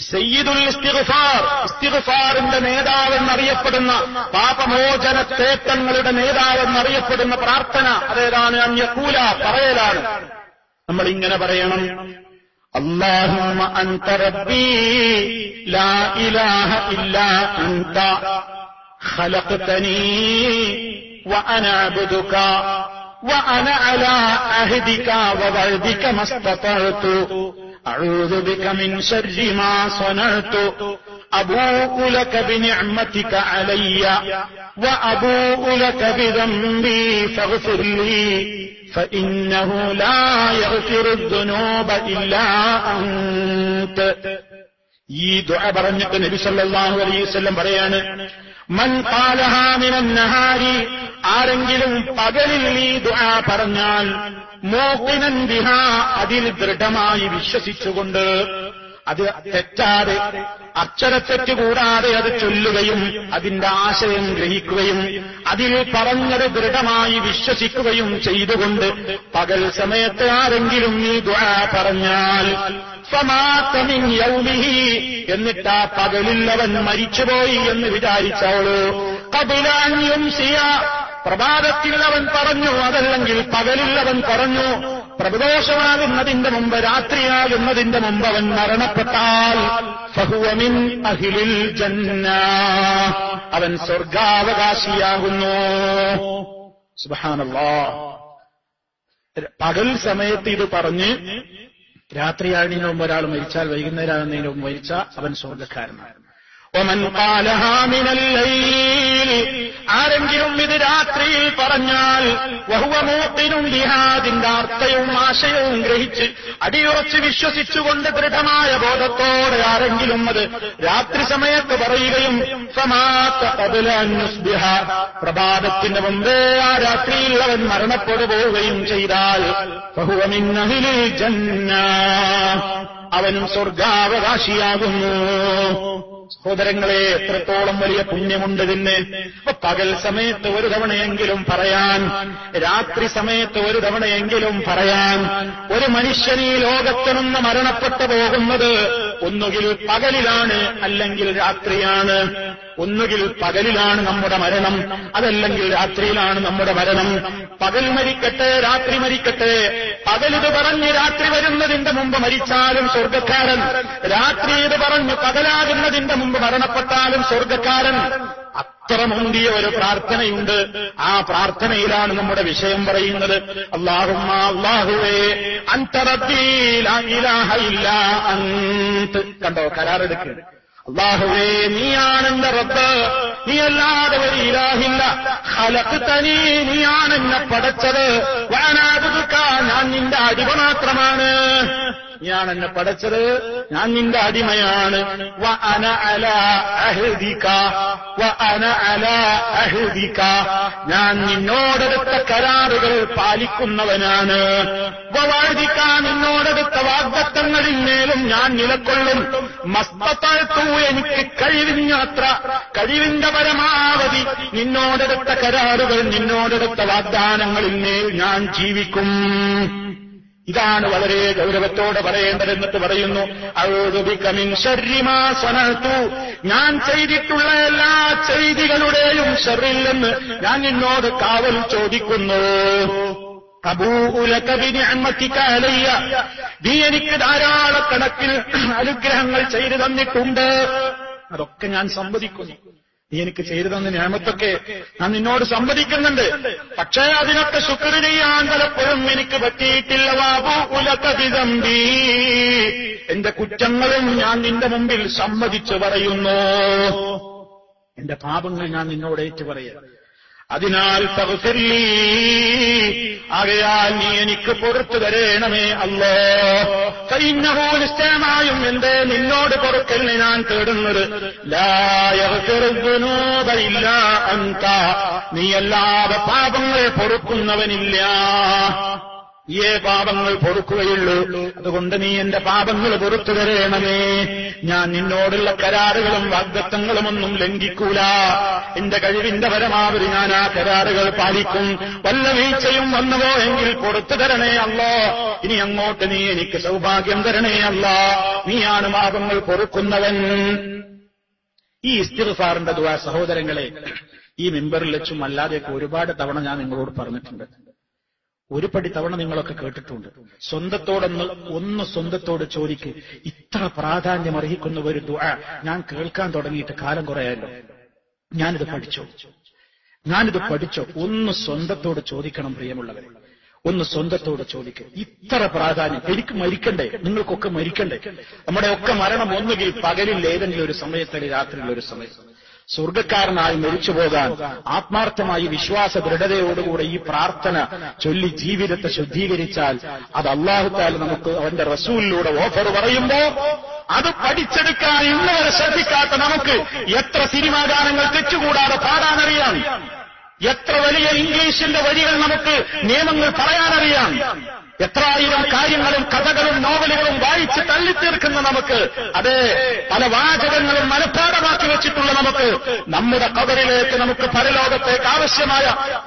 സയ്യിദുൽ ഇസ്തിഗ്ഫാർ, ഇസ്തിഗ്ഫാറിന്റെ നേതാവെന്നറിയപ്പെടുന്ന, പാപമോചനത്തേറ്റങ്ങളുടെ നേതാവെന്നറിയപ്പെടുന്ന പ്രാർത്ഥന അതേതാണ്? അൻ യഖൂല, പറയലാണ്. നമ്മൾ ഇങ്ങനെ പറയണം: അല്ലാഹുമ്മ അൻത റബ്ബീ ലാ ഇലാഹ ഇല്ലാ അൻത ഖലഖ്തനീ വഅന അബ്ദുക വഅന അലാ അഹ്ദിക വവഅദിക മസ്തതഅതു അഊദു ബിക മിൻ ശർരി മാ സ്വനഅതു അബൂഉ ലക ബിനിഅമതിക അലയ്യ വഅബൂഉ ലക ബിദംബി ഫഗ്ഫിർ ലീ ഫഇന്നഹു ലാ യഗ്ഫിറു ദുനൂബ ഇല്ലാ അൻത. ഈ ദുആ പറഞ്ഞിട്ട് നബി സല്ലല്ലാഹു അലൈഹി വസല്ലം പറയാണ്: മൻ ഖാലഹാ മിനൻ നഹാരി, ആരെങ്കിലും പകലിൽ ഈ ദുആ പറഞ്ഞാൽ, മൂഖിനൻ ബിഹാ, അതിൽ ദൃഢമായി വിശ്വസിച്ചുകൊണ്ട്, അത് തെറ്റാതെ, അക്ഷരത്തെറ്റ് കൂടാതെ അത് ചൊല്ലുകയും അതിന്റെ ആശയം ഗ്രഹിക്കുകയും അതിൽ പറഞ്ഞത് ദൃഢമായി വിശ്വസിക്കുകയും ചെയ്തുകൊണ്ട് പകൽ സമയത്ത് ആരെങ്കിലും ഈ ദുആ പറഞ്ഞാൽ, ഫമാത മിൻ യൗമിഹി, എന്നിട്ട് ആ പകലിൽ അവൻ മരിച്ചുപോയി എന്ന് വിചാരിച്ചവള്, ഖബല അൻ യുംസിയ, പ്രഭാതത്തിൽ അവൻ പറഞ്ഞു, അതല്ലെങ്കിൽ പകലിൽ അവൻ പറഞ്ഞു, പ്രദോഷമാകുന്നതിന്റെ മുമ്പ്, രാത്രിയാകുന്നതിന്റെ മുമ്പ് അവൻ മരണപ്പെട്ടാൽ, ഫഹുവ മിൻ അഹ്ലിൽ ജന്ന, അവൻ സ്വർഗാവകാശിയാകുന്നു. സുബ്ഹാനല്ലാഹ്. പകൽ സമയത്ത് ഇത് പറഞ്ഞ് രാത്രിയാകുന്നതിന് മുമ്പ് ഒരാൾ മരിച്ചാൽ, വൈകുന്നേരമാകുന്നതിന് മുമ്പ് മരിച്ചാൽ അവൻ സ്വർഗക്കാരനാണ്. ഒമൻ ഖാലഹാ മിനൽ ലൈൽ, ആരെങ്കിലും ഇത് രാത്രിയിൽ പറഞ്ഞാൽ, വഹുവ മൂഖിനുൻ ബിഹാ, അതിന്റെ അർത്ഥവും ആശയവും ഗ്രഹിച്ച് അടിയുറച്ച് വിശ്വസിച്ചുകൊണ്ട് ദൃഢമായ ബോധത്തോടെ ആരെങ്കിലും അത് രാത്രി സമയത്ത് പറയുകയും, ഫമാത ഖബല അൻ യുസ്ബിഹ, പ്രഭാതത്തിന് മുമ്പേ ആ രാത്രിയിൽ അവൻ മരണപ്പെട്ടു പോവുകയും ചെയ്താൽ, ഫഹുവ മിൻ അഹ്ലിൽ ജന്ന, അവനും സ്വർഗാവകാശിയാകുന്നു. സഹോദരങ്ങളെ, എത്രത്തോളം വലിയ പുണ്യമുണ്ടതിന്. പകൽ സമയത്ത് ഒരു തവണയെങ്കിലും പറയാൻ, രാത്രി സമയത്ത് ഒരു തവണയെങ്കിലും പറയാൻ. ഒരു മനുഷ്യൻ ഈ ലോകത്ത് നിന്ന് മരണപ്പെട്ടു പോകുന്നത് ഒന്നുകിൽ പകലിലാണ്, അല്ലെങ്കിൽ രാത്രിയാണ്. ഒന്നുകിൽ പകലിലാണ് നമ്മുടെ മരണം, അതല്ലെങ്കിൽ രാത്രിയിലാണ് നമ്മുടെ മരണം. പകൽ മരിക്കട്ടെ, രാത്രി മരിക്കട്ടെ, പകലിത് പറഞ്ഞ് രാത്രി വരുന്നതിന്റെ മുമ്പ് മരിച്ചാലും സ്വർഗക്കാരൻ, രാത്രി ഇത് പറഞ്ഞ് പകലാകുന്നതിന്റെ മുമ്പ് മരണപ്പെട്ടാലും സ്വർഗക്കാരൻ. അത്ര മുന്തിയ ഒരു പ്രാർത്ഥനയുണ്ട്. ആ പ്രാർത്ഥനയിലാണ് നമ്മുടെ വിഷയം പറയുന്നത്. അല്ലാഹുമ്മ, അല്ലാഹുവേ, അൻത റബ്ബീ ലാ ഇലാഹ ഇല്ലാ അൻത. കണ്ടോ, കരാറെടുക്കുക. അല്ലാഹുവേ, നീയാണ് എന്റെ റബ്ബ്, നീയല്ലാതെ ഒരു ഇലാഹില്ല. ഖലഖ്തനീ, നീയാണ് എന്നെ പടച്ചത്. വഅനാ അബ്ദുക, ഞാൻ നിന്റെ അടിമ മാത്രമാണ്. നീയാണ് എന്നെ പടച്ചത്, ഞാൻ നിന്റെ അടിമയാണ്. വഅന അലാ അഹ്ദിക, വഅന അലാ അഹ്ദിക, ഞാൻ നിന്നോടെടുത്ത കരാറുകൾ പാലിക്കുന്നവനാണ്. വവഅദിക, നിന്നോടെടുത്ത വാഗ്ദത്തങ്ങളിൽ മേലും ഞാൻ നിലകൊള്ളും. മസ്തതഅതു, എനിക്ക് കഴിവിനത്ര, കഴിവിന്റെ പരമാവധി നിന്നോടെടുത്ത കരാറുകൾ, നിന്നോടെടുത്ത വാഗ്ദാനങ്ങളിൽ മേൽ ഞാൻ ജീവിക്കും. ഇതാണ് വളരെ ഗൗരവത്തോടെ പറയേണ്ടത്. എന്നിട്ട് പറയുന്നു, അഊദു ബിക മിൻ ശർരി മാ സ്വനഅതു, ഞാൻ ചെയ്തിട്ടുള്ള എല്ലാ ചെയ്തികളുടെയും ശർറിൽ നിന്ന് ഞാൻ നിന്നോട് കാവൽ ചോദിക്കുന്നു. അബൂഉ ലക ബിനിഅമതിക അലയ്യ, നീ എനിക്ക് ധാരാളക്കണക്കിൽ അനുഗ്രഹങ്ങൾ ചെയ്തു തന്നിട്ടുണ്ട്, അതൊക്കെ ഞാൻ സമ്മതിക്കുന്നു. നീ എനിക്ക് ചെയ്തു തന്ന നിഅമത്തൊക്കെ ഞാൻ നിന്നോട് സമ്മതിക്കുന്നുണ്ട്. പക്ഷേ അതിനൊക്കെ ശുക്ർ ചെയ്യാൻ പലപ്പോഴും എനിക്ക് പറ്റിയിട്ടില്ല. വഅബൂഉ ലക ബിദംബി, എന്റെ കുറ്റങ്ങളും ഞാൻ നിന്റെ മുമ്പിൽ സമ്മതിച്ചു പറയുന്നു. എന്റെ പാപങ്ങൾ ഞാൻ നിന്നോട് ഏറ്റു പറയാം. അതിനാൽ ഫഗ്ഫിർ ലീ, ആകയാൽ നീ എനിക്ക് പുറത്തു തരേണമേ അല്ലാഹ്. ഫഇന്നഹു, നിശ്ചയമായും എന്റെ നിന്നോട് പൊറുക്കലിനെ ഞാൻ തേടുന്നത്, ലാ യഗ്ഫിറു ദുനൂബ ഇല്ലാ അൻത, നീയല്ലാതെ പാപങ്ങൾ പൊറുക്കുന്നവനില്ല. നീയേ പാപങ്ങൾ പൊറുക്കുകയുള്ളൂ. അതുകൊണ്ട് നീ എന്റെ പാപങ്ങൾ പൊറുത്തു തരേണമേ. ഞാൻ നിന്നോടുള്ള കരാറുകളും വാഗ്ദത്തങ്ങളും ഒന്നും ലംഘിക്കൂല. എന്റെ കഴിവിന്റെ പരമാവധി ഞാൻ ആ കരാറുകൾ പാലിക്കും. വല്ല വീഴ്ചയും വന്നുവോ എങ്കിൽ പൊറുത്തു തരണേ അല്ലാ. ഇനി അങ്ങോട്ട് നീ എനിക്ക് സൗഭാഗ്യം തരണേ അല്ലാ. നീയാണ് പാപങ്ങൾ പൊറുക്കുന്നവൻ. ഈ ഇസ്തിഗ്ഫാറിന്റെ ദുആ സഹോദരങ്ങളെ, ഈ മിമ്പറിൽ വെച്ചും അല്ലാതെയൊക്കെ ഒരുപാട് തവണ ഞാൻ നിങ്ങളോട് പറഞ്ഞിട്ടുണ്ട്. ഒരു പടി തവണ നിങ്ങളൊക്കെ കേട്ടിട്ടുണ്ട്. സ്വന്തത്തോട് ചോദിക്ക്. ഇത്ര പ്രാധാന്യം അർഹിക്കുന്ന ഒരു ദുആ ഞാൻ കേൾക്കാൻ തുടങ്ങിയിട്ട് കാലം കുറയായല്ലോ. ഞാനിത് പഠിച്ചോ? ഒന്ന് സ്വന്തത്തോട് ചോദിക്കണം പ്രിയമുള്ളവരെ. ഒന്ന് സ്വന്തത്തോട് ചോദിക്കുക. ഇത്ര പ്രാധാന്യം. എനിക്ക് മരിക്കണ്ടേ? നിങ്ങൾക്കൊക്കെ മരിക്കണ്ടേ? നമ്മുടെ ഒക്കെ മരണം ഒന്നുകിൽ പകലിൽ ഏതെങ്കിലും ഒരു സമയത്ത്, രാത്രിയിൽ ഒരു സമയത്ത്. സ്വർഗക്കാരനായി മരിച്ചുപോകാൻ ആത്മാർത്ഥമായി വിശ്വാസ ദൃഢതയോടുകൂടെ ഈ പ്രാർത്ഥന ചൊല്ലി ജീവിതത്തെ ശുദ്ധീകരിച്ചാൽ അത് അല്ലാഹു തആല നമുക്ക് അവന്റെ റസൂലിലൂടെ ഓഫർ പറയുമ്പോ അത് പഠിച്ചെടുക്കാൻ ഇന്നുവരെ ശ്രദ്ധിക്കാത്ത നമുക്ക് എത്ര സിനിമാ ഗാനങ്ങൾ തെറ്റുകൂടാതെ പാടാനറിയാം. എത്ര വലിയ ഇംഗ്ലീഷിന്റെ വരികൾ നമുക്ക് നിയമങ്ങൾ പറയാനറിയാം. എത്രായിരം കാര്യങ്ങളും കഥകളും നോവലുകളും വായിച്ച് തള്ളിത്തീർക്കുന്ന നമുക്ക്, അതേ പല വാചകങ്ങളും മനഃപ്പാഠമാക്കി വെച്ചിട്ടുള്ള നമുക്ക്, നമ്മുടെ ഖബറിലേക്ക്, നമുക്ക് പരലോകത്തേക്ക് ആവശ്യമായ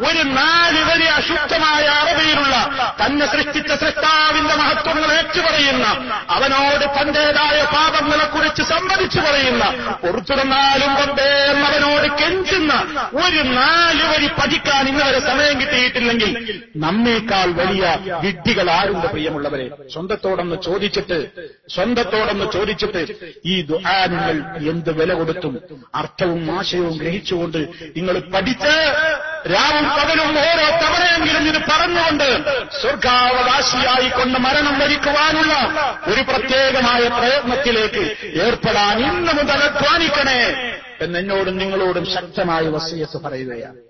ഒരു 4 വരി അശുദ്ധമായ അറബിയിലുള്ള തന്നെ സൃഷ്ടിച്ച സൃഷ്ടാവിന്റെ മഹത്വങ്ങൾ ഏറ്റുപറയുന്ന, അവനോട് തന്റേതായ പാപങ്ങളെക്കുറിച്ച് സമ്മതിച്ചു പറയുന്ന, പുറത്തുനിന്നാലും കൊണ്ടേ എന്നവനോട് കെഞ്ചുന്ന ഒരു 4 വരി പഠിക്കാൻ ഇന്നുവരെ സമയം കിട്ടിയിട്ടില്ലെങ്കിൽ നമ്മേക്കാൾ വലിയ വിഡ്ഢികൾ ആരുണ്ട് പ്രിയമുള്ളവരെ? സ്വന്തത്തോടൊന്ന് ചോദിച്ചിട്ട് ഈ ദുആ നിങ്ങൾ എന്ത് വില കൊടുത്തും അർത്ഥവും ആശയവും ഗ്രഹിച്ചുകൊണ്ട് നിങ്ങൾ പഠിച്ച് രാവും പകലും ഓരോ തവണയെങ്കിലും ഇത് പറഞ്ഞുകൊണ്ട് സ്വർഗാവകാശിയായിക്കൊണ്ട് മരണം വരിക്കുവാനുള്ള ഒരു പ്രത്യേകമായ പ്രയത്നത്തിലേക്ക് ഏർപ്പെടാൻ ഇന്ന് മുതൽ അധ്വാനിക്കണേ എന്നെന്നോടും നിങ്ങളോടും ശക്തമായ വസിയത്ത് പറയുകയാണ്.